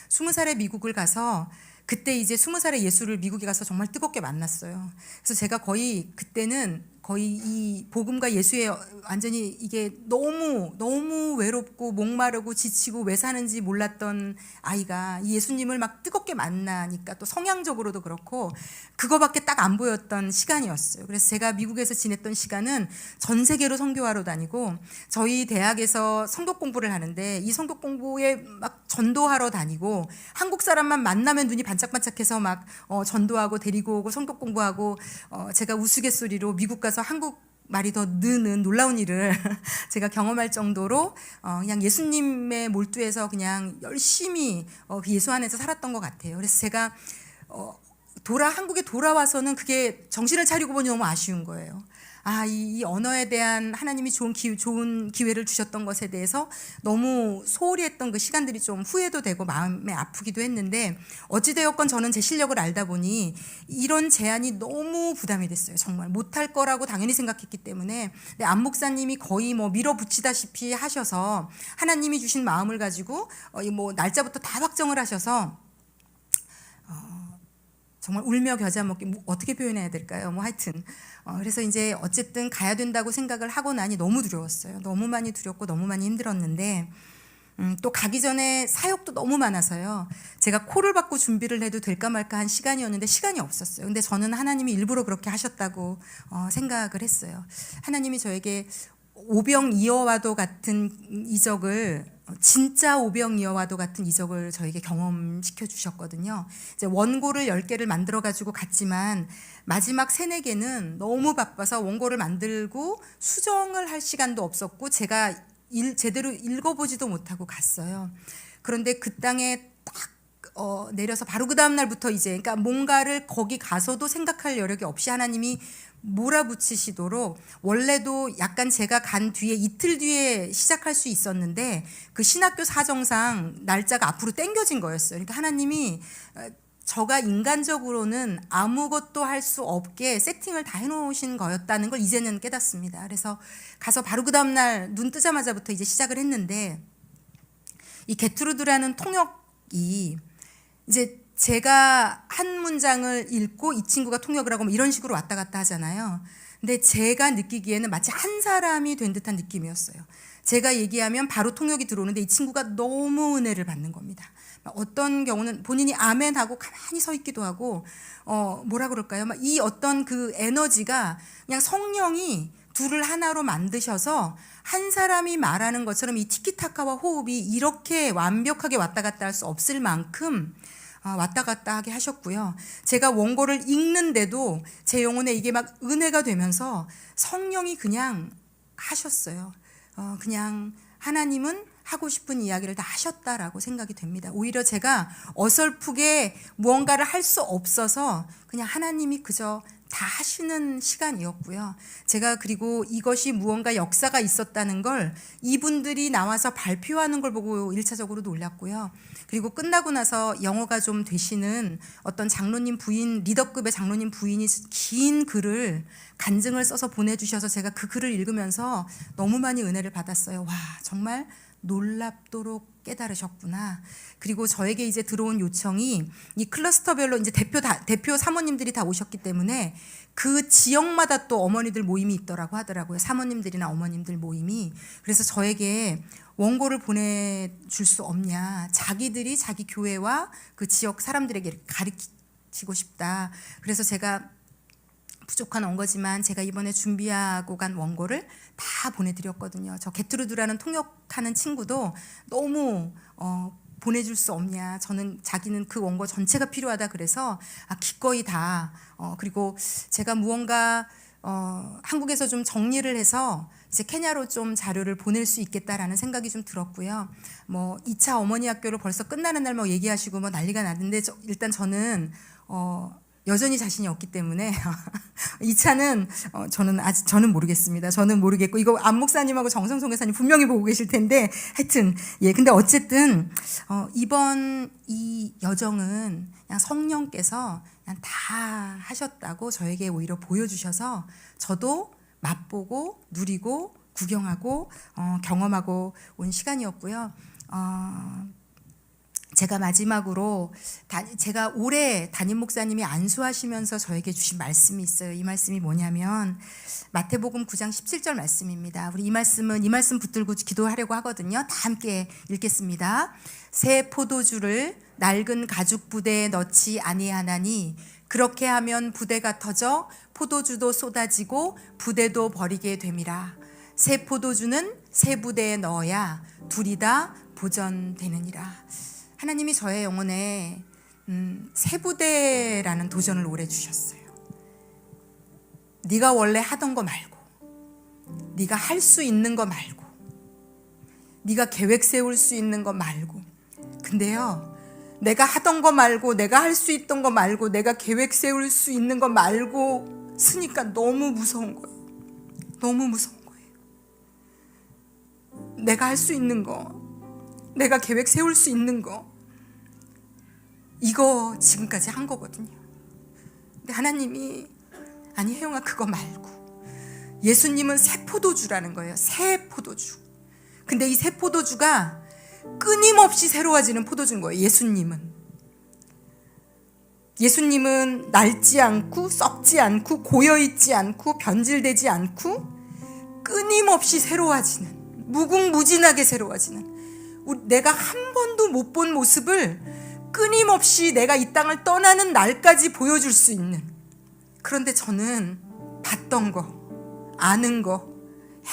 20살에 미국을 가서 그때 이제 20살에 예수를 미국에 가서 정말 뜨겁게 만났어요. 그래서 제가 거의 그때는 거의 이 복음과 예수에 완전히 이게 너무 외롭고 목마르고 지치고 왜 사는지 몰랐던 아이가 이 예수님을 막 뜨겁게 만나니까 또 성향적으로도 그렇고 그거밖에 딱 안 보였던 시간이었어요. 그래서 제가 미국에서 지냈던 시간은 전 세계로 선교하러 다니고 저희 대학에서 성경 공부를 하는데 이 성경 공부에 막 전도하러 다니고 한국 사람만 만나면 눈이 반짝반짝해서 막 전도하고 데리고 오고 성경 공부하고 제가 우스갯소리로 미국 가서 한국 말이 더 느는 놀라운 일을 제가 경험할 정도로 그냥 예수님의 몰두해서 그냥 열심히 그 예수 안에서 살았던 것 같아요. 그래서 제가 한국에 돌아와서는 그게 정신을 차리고 보니 너무 아쉬운 거예요. 이 언어에 대한 하나님이 좋은 기회를 주셨던 것에 대해서 너무 소홀히 했던 그 시간들이 좀 후회도 되고 마음에 아프기도 했는데 어찌되었건 저는 제 실력을 알다 보니 이런 제안이 너무 부담이 됐어요. 정말 못할 거라고 당연히 생각했기 때문에. 근데 안 목사님이 거의 뭐 밀어붙이다시피 하셔서 하나님이 주신 마음을 가지고 뭐 날짜부터 다 확정을 하셔서 정말 울며 겨자 먹기, 어떻게 표현해야 될까요? 뭐 하여튼 그래서 이제 어쨌든 가야 된다고 생각을 하고 나니 너무 두려웠어요. 너무 많이 두렵고 너무 많이 힘들었는데 또 가기 전에 사역도 너무 많아서요. 제가 콜을 받고 준비를 해도 될까 말까 한 시간이었는데 시간이 없었어요. 근데 저는 하나님이 일부러 그렇게 하셨다고 생각을 했어요. 하나님이 저에게 오병이어와도 같은 이적을, 진짜 오병이어와도 같은 이적을 저에게 경험시켜 주셨거든요. 이제 원고를 10개를 만들어 가지고 갔지만 마지막 3-4개는 너무 바빠서 원고를 만들고 수정을 할 시간도 없었고 제가 제대로 읽어보지도 못하고 갔어요. 그런데 그 땅에 딱 내려서 바로 그 다음 날부터 이제 그러니까 뭔가를 거기 가서도 생각할 여력이 없이 하나님이 몰아붙이시도록, 원래도 약간 제가 간 뒤에 이틀 뒤에 시작할 수 있었는데 그 신학교 사정상 날짜가 앞으로 당겨진 거였어요. 그러니까 하나님이 저가 인간적으로는 아무것도 할 수 없게 세팅을 다 해놓으신 거였다는 걸 이제는 깨닫습니다. 그래서 가서 바로 그 다음날 눈 뜨자마자부터 이제 시작을 했는데 이 게트루드라는 통역이 이제 제가 한 문장을 읽고 이 친구가 통역을 하고 뭐 이런 식으로 왔다 갔다 하잖아요. 근데 제가 느끼기에는 마치 한 사람이 된 듯한 느낌이었어요. 제가 얘기하면 바로 통역이 들어오는데 이 친구가 너무 은혜를 받는 겁니다. 어떤 경우는 본인이 아멘 하고 가만히 서 있기도 하고 뭐라 그럴까요? 막 이 어떤 그 에너지가 그냥 성령이 둘을 하나로 만드셔서 한 사람이 말하는 것처럼 이 티키타카와 호흡이 이렇게 완벽하게 왔다 갔다 할 수 없을 만큼 왔다 갔다 하게 하셨고요. 제가 원고를 읽는데도 제 영혼에 이게 막 은혜가 되면서 성령이 그냥 하셨어요. 그냥 하나님은 하고 싶은 이야기를 다 하셨다라고 생각이 됩니다. 오히려 제가 어설프게 무언가를 할 수 없어서 그냥 하나님이 그저 다 하시는 시간이었고요. 제가 그리고 이것이 무언가 역사가 있었다는 걸 이분들이 나와서 발표하는 걸 보고 1차적으로 놀랐고요. 그리고 끝나고 나서 영어가 좀 되시는 어떤 장로님 부인, 리더급의 장로님 부인이 긴 글을 간증을 써서 보내주셔서 제가 그 글을 읽으면서 너무 많이 은혜를 받았어요. 와, 정말 놀랍도록 깨달으셨구나. 그리고 저에게 이제 들어온 요청이 이 클러스터별로 이제 대표 사모님들이 다 오셨기 때문에 그 지역마다 또 어머니들 모임이 있더라고 하더라고요. 사모님들이나 어머님들 모임이. 그래서 저에게 원고를 보내줄 수 없냐. 자기들이 자기 교회와 그 지역 사람들에게 가르치고 싶다. 그래서 제가 부족한 원고지만 제가 이번에 준비하고 간 원고를 다 보내드렸거든요. 저 게트루드라는 통역하는 친구도 너무 보내줄 수 없냐. 자기는 그 원고 전체가 필요하다 그래서 기꺼이 다 그리고 제가 무언가 한국에서 좀 정리를 해서 이제 케냐로 좀 자료를 보낼 수 있겠다라는 생각이 좀 들었고요. 뭐 2차 어머니 학교를 벌써 끝나는 날 뭐 얘기하시고 뭐 난리가 났는데 일단 저는 여전히 자신이 없기 때문에 2차는 저는 모르겠습니다. 저는 모르겠고 이거 안 목사님하고 정성송 교사님 분명히 보고 계실 텐데 하여튼 근데 어쨌든 이번 이 여정은 그냥 성령께서 그냥 다 하셨다고 저에게 오히려 보여주셔서 저도 맛보고 누리고 구경하고 경험하고 온 시간이었고요. 제가 마지막으로 제가 올해 담임 목사님이 안수하시면서 저에게 주신 말씀이 있어요. 이 말씀이 뭐냐면 마태복음 9장 17절 말씀입니다. 우리 이 말씀 붙들고 기도하려고 하거든요. 다 함께 읽겠습니다. 새 포도주를 낡은 가죽 부대에 넣지 아니하나니 그렇게 하면 부대가 터져 포도주도 쏟아지고 부대도 버리게 됨이라. 새 포도주는 새 부대에 넣어야 둘이 다 보전되느니라. 하나님이 저의 영혼에 새 부대라는 도전을 올해 주셨어요. 네가 원래 하던 거 말고, 네가 할 수 있는 거 말고, 네가 계획 세울 수 있는 거 말고. 근데요, 내가 하던 거 말고, 내가 할 수 있던 거 말고, 내가 계획 세울 수 있는 거 말고 쓰니까 너무 무서운 거예요. 너무 무서운 거예요. 내가 할 수 있는 거, 내가 계획 세울 수 있는 거, 이거 지금까지 한 거거든요. 근데 하나님이 아니 혜영아 그거 말고 예수님은 새 포도주라는 거예요. 새 포도주. 근데 이 새 포도주가 끊임없이 새로워지는 포도주인 거예요. 예수님은 낡지 않고 썩지 않고 고여있지 않고 변질되지 않고 끊임없이 새로워지는, 무궁무진하게 새로워지는, 내가 한 번도 못 본 모습을 끊임없이 내가 이 땅을 떠나는 날까지 보여줄 수 있는. 그런데 저는 봤던 거, 아는 거,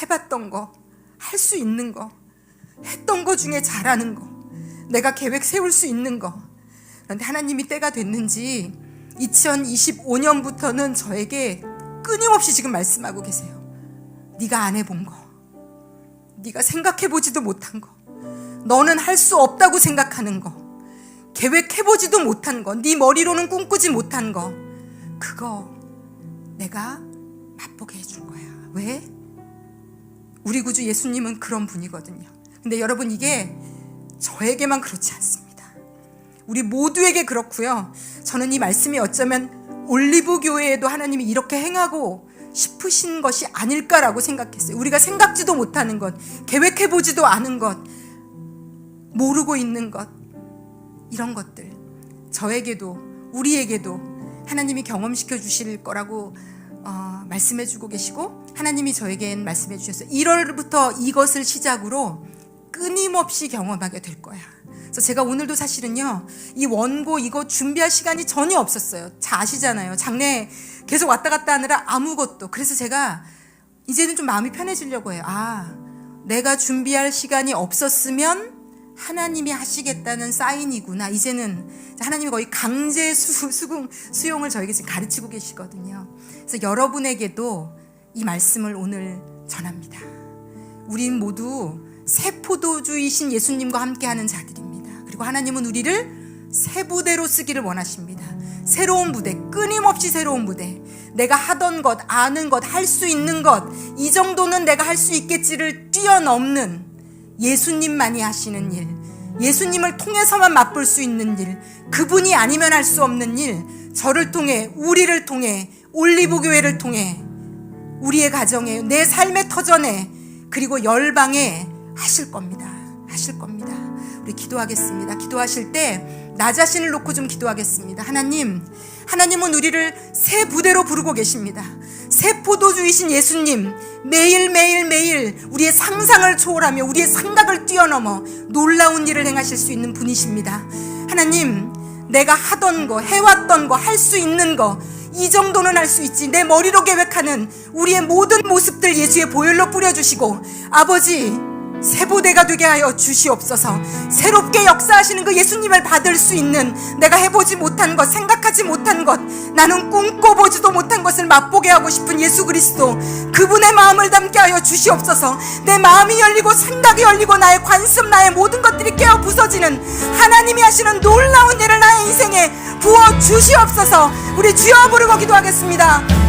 해봤던 거, 할 수 있는 거, 했던 거 중에 잘하는 거, 내가 계획 세울 수 있는 거. 그런데 하나님이 때가 됐는지 2025년부터는 저에게 끊임없이 지금 말씀하고 계세요. 네가 안 해본 거, 네가 생각해보지도 못한 거, 너는 할 수 없다고 생각하는 거, 계획해보지도 못한 거, 네 머리로는 꿈꾸지 못한 거, 그거 내가 맛보게 해줄 거야. 왜? 우리 구주 예수님은 그런 분이거든요. 근데 여러분 이게 저에게만 그렇지 않습니다. 우리 모두에게 그렇고요. 저는 이 말씀이 어쩌면 올리브 교회에도 하나님이 이렇게 행하고 싶으신 것이 아닐까라고 생각했어요. 우리가 생각지도 못하는 것, 계획해보지도 않은 것, 모르고 있는 것, 이런 것들 저에게도 우리에게도 하나님이 경험시켜 주실 거라고 말씀해 주고 계시고, 하나님이 저에겐 말씀해 주셨어요. 1월부터 이것을 시작으로 끊임없이 경험하게 될 거야. 그래서 제가 오늘도 사실은요, 이 원고 이거 준비할 시간이 전혀 없었어요. 잘 아시잖아요. 장례 계속 왔다 갔다 하느라 아무것도. 그래서 제가 이제는 좀 마음이 편해지려고 해요. 내가 준비할 시간이 없었으면 하나님이 하시겠다는 사인이구나. 이제는 하나님이 거의 강제 수용을 저에게 지금 가르치고 계시거든요. 그래서 여러분에게도 이 말씀을 오늘 전합니다. 우린 모두 새 포도주이신 예수님과 함께하는 자들입니다. 그리고 하나님은 우리를 새 부대로 쓰기를 원하십니다. 새로운 부대, 끊임없이 새로운 부대. 내가 하던 것, 아는 것, 할 수 있는 것, 이 정도는 내가 할 수 있겠지를 뛰어넘는 예수님만이 하시는 일, 예수님을 통해서만 맛볼 수 있는 일, 그분이 아니면 할 수 없는 일, 저를 통해, 우리를 통해, 올리브교회를 통해, 우리의 가정에, 내 삶의 터전에, 그리고 열방에 하실 겁니다. 하실 겁니다. 우리 기도하겠습니다. 기도하실 때 나 자신을 놓고 좀 기도하겠습니다. 하나님은 우리를 새 부대로 부르고 계십니다. 새 포도주이신 예수님, 매일 우리의 상상을 초월하며 우리의 생각을 뛰어넘어 놀라운 일을 행하실 수 있는 분이십니다. 하나님, 내가 하던 거, 해왔던 거, 할 수 있는 거, 이 정도는 할 수 있지. 내 머리로 계획하는 우리의 모든 모습들 예수의 보혈로 뿌려주시고, 아버지, 새 부대가 되게 하여 주시옵소서. 새롭게 역사하시는 그 예수님을 받을 수 있는, 내가 해보지 못한 것, 생각하지 못한 것, 나는 꿈꿔보지도 못한 것을 맛보게 하고 싶은 예수 그리스도, 그분의 마음을 담게 하여 주시옵소서. 내 마음이 열리고 생각이 열리고 나의 관습, 나의 모든 것들이 깨어 부서지는 하나님이 하시는 놀라운 일을 나의 인생에 부어 주시옵소서. 우리 주여 부르고 기도하겠습니다.